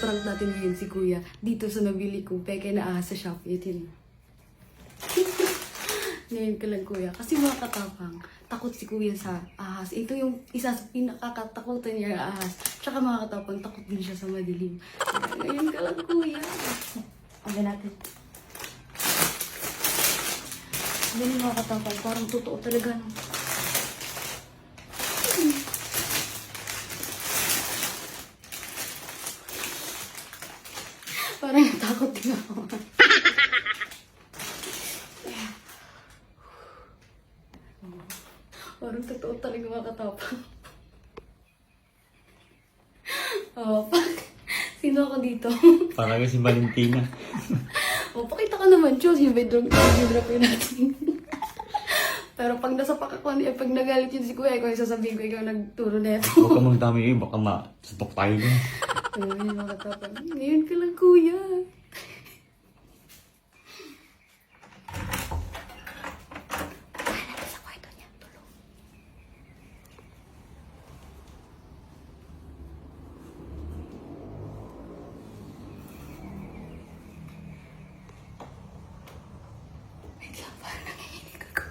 ipaprank natin ngayon si Kuya dito sa nabili ko peke na ahas sa Shopee. Ito yun. Ngayon ka lang, Kuya. Kasi mga katapang, takot si Kuya sa ahas. Ito yung isa sa pinakakatakutan niya na ahas. Tsaka mga katapang, takot din siya sa madilim. Ngayon ka lang, Kuya. Abay natin. Ganyan mga katapang, parang totoo talaga. No? Parang natakot din ako. Parang totoo talaga mga katapang. Oh, sino ako dito? Parang si Valentina. Oh, pakita ka naman, Diyos, yung bedroom natin. Pero pag nasa pakakuan, pag nagalit yun si Kuya, ikaw yung sasabihin ko, ikaw nagturo na ito. Huwag ka magdami baka masutok tayo dun. Ayun, mga katapang. Ngayon ka lang, Kuya. Sa kwarto niya, tulog. Wait lang, parang nangihinig ako.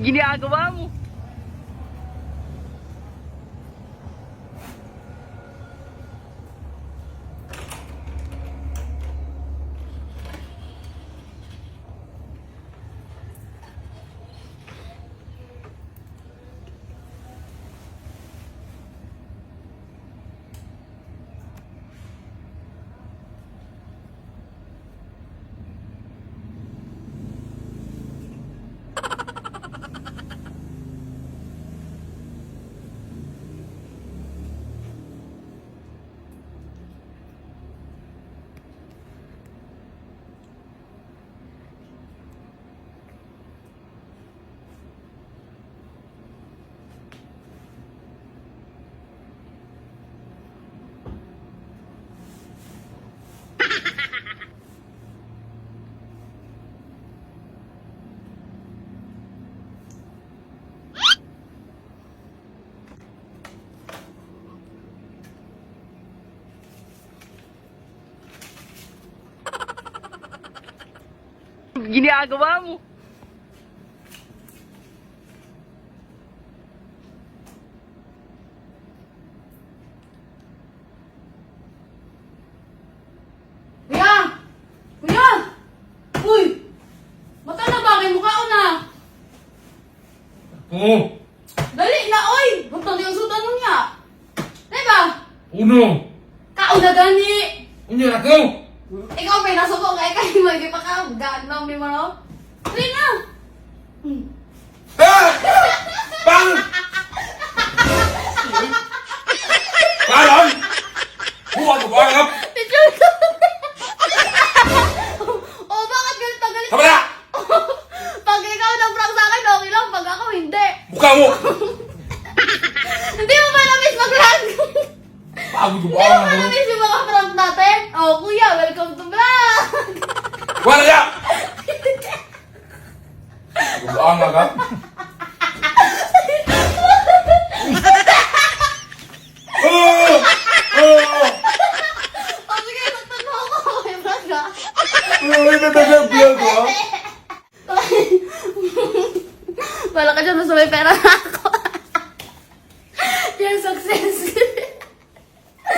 Ginagawa mo. Ginagawa mo. Kuya! Kuya! Uy! Mata na ba? May mukha ko na! Oo! Dali na, oy! Ba't na yung sutan mo niya? Diba? Uno! Kauna gani! Unyo na ko! Ikaw may nasuko kay kay magi pa ka ganam ni mo no? Dali na! Ah! Bang! Balon! Buwan ko ba ngap? Teacher ka! Oh, bakit ganito galit? Kabala! Pag ikaw nag-prank sa akin, okay lang. Pag ako, hindi. Mukha mo! Hindi mo ba na-miss mag-prank? Pagod ko Hindi ba mo ba na-miss yung mga prank natin? Oh, kuya, welcome to vlog! Wala ya! Buang nga ka? Oh! Oh! Oh, sige, saktan mo ako. May prank ka. Uy, natagal ko! Wala ka dyan, basta may pera.